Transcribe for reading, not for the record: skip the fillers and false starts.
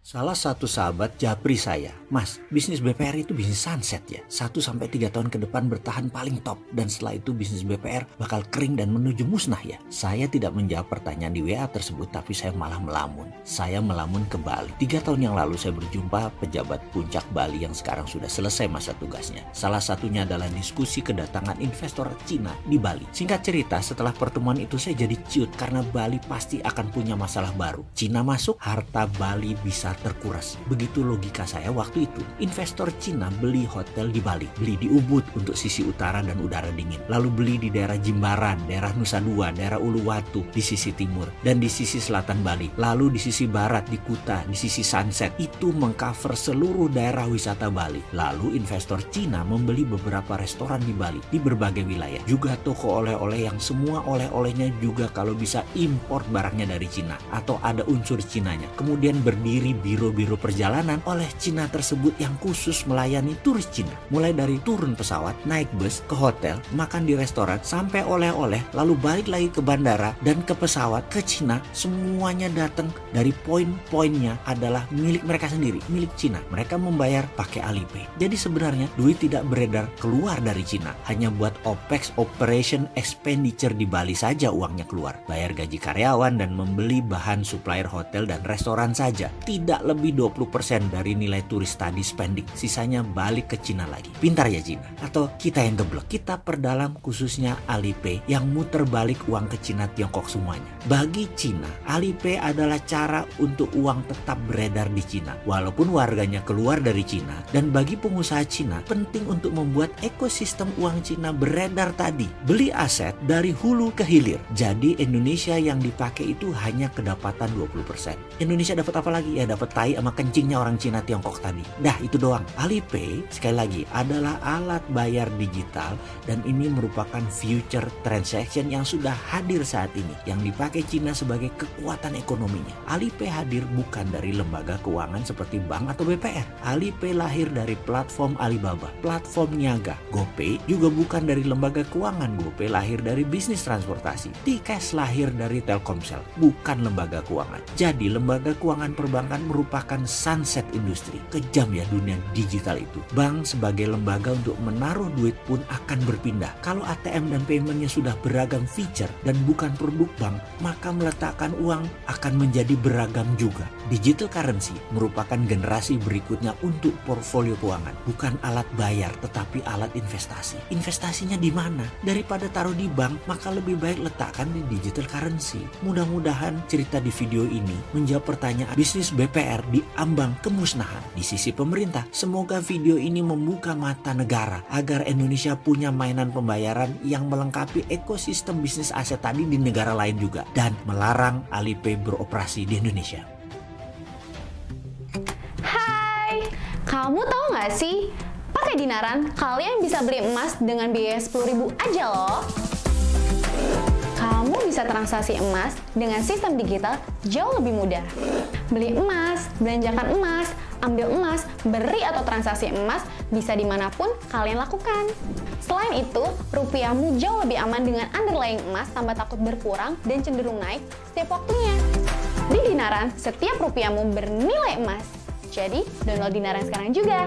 Salah satu sahabat japri saya, "Mas, bisnis BPR itu bisnis sunset ya. 1-3 tahun ke depan bertahan paling top. Dan setelah itu bisnis BPR bakal kering dan menuju musnah ya?" Saya tidak menjawab pertanyaan di WA tersebut, tapi saya malah melamun. Saya melamun ke Bali. 3 tahun yang lalu saya berjumpa pejabat puncak Bali yang sekarang sudah selesai masa tugasnya. Salah satunya adalah diskusi kedatangan investor Cina di Bali. Singkat cerita, setelah pertemuan itu saya jadi ciut karena Bali pasti akan punya masalah baru. Cina masuk, harta Bali bisa terkuras. Begitu logika saya waktu itu. Investor Cina beli hotel di Bali, beli di Ubud untuk sisi utara dan udara dingin, lalu beli di daerah Jimbaran, daerah Nusa Dua, daerah Uluwatu di sisi timur, dan di sisi selatan Bali, lalu di sisi barat di Kuta, di sisi Sunset. Itu mengcover seluruh daerah wisata Bali. Lalu investor Cina membeli beberapa restoran di Bali di berbagai wilayah, juga toko oleh-oleh yang semua oleh-olehnya juga kalau bisa import barangnya dari Cina atau ada unsur Cinanya. Kemudian berdiri biro-biro perjalanan oleh Cina tersebut yang khusus melayani turis Cina. Mulai dari turun pesawat, naik bus, ke hotel, makan di restoran, sampai oleh-oleh, lalu balik lagi ke bandara dan ke pesawat ke Cina. Semuanya datang dari poin-poinnya adalah milik mereka sendiri, milik Cina. Mereka membayar pakai Alipay. Jadi sebenarnya duit tidak beredar keluar dari Cina. Hanya buat OPEX, operation expenditure di Bali saja uangnya keluar. Bayar gaji karyawan dan membeli bahan supplier hotel dan restoran saja. Tidak lebih 20% dari nilai turis tadi spending. Sisanya balik ke Cina lagi. Pintar ya Cina? Atau kita yang geblek? Kita perdalam khususnya Alipay yang muter balik uang ke Cina Tiongkok semuanya. Bagi Cina, Alipay adalah cara untuk uang tetap beredar di Cina walaupun warganya keluar dari Cina. Dan bagi pengusaha Cina, penting untuk membuat ekosistem uang Cina beredar tadi. Beli aset dari hulu ke hilir. Jadi Indonesia yang dipakai itu hanya kedapatan 20%. Indonesia dapat apa lagi? Ya dapat tai sama kencingnya orang Cina Tiongkok tadi. Dah itu doang. Alipay sekali lagi adalah alat bayar digital dan ini merupakan future transaction yang sudah hadir saat ini yang dipakai Cina sebagai kekuatan ekonominya. Alipay hadir bukan dari lembaga keuangan seperti bank atau BPR. Alipay lahir dari platform Alibaba, platform Niaga. GoPay juga bukan dari lembaga keuangan. GoPay lahir dari bisnis transportasi. T-Cash lahir dari Telkomsel, bukan lembaga keuangan. Jadi lembaga keuangan perbankan merupakan sunset industri. Kejam ya dunia digital itu. Bank sebagai lembaga untuk menaruh duit pun akan berpindah. Kalau ATM dan paymentnya sudah beragam feature dan bukan produk bank, maka meletakkan uang akan menjadi beragam juga. Digital currency merupakan generasi berikutnya untuk portfolio keuangan. Bukan alat bayar tetapi alat investasi. Investasinya di mana? Daripada taruh di bank, maka lebih baik letakkan di digital currency. Mudah-mudahan cerita di video ini menjawab pertanyaan bisnis BPR di ambang kemusnahan di sisi pemerintah. Semoga video ini membuka mata negara agar Indonesia punya mainan pembayaran yang melengkapi ekosistem bisnis aset tadi di negara lain juga dan melarang Alipay beroperasi di Indonesia. Hai, kamu tahu nggak sih? Pakai Dinaran, kalian bisa beli emas dengan biaya 10.000 aja loh. Kamu bisa transaksi emas dengan sistem digital jauh lebih mudah. Beli emas, belanjakan emas, ambil emas, beri atau transaksi emas bisa dimanapun kalian lakukan. Selain itu, rupiahmu jauh lebih aman dengan underlying emas tanpa takut berkurang dan cenderung naik setiap waktunya. Di Dinaran, setiap rupiahmu bernilai emas. Jadi, download Dinaran sekarang juga.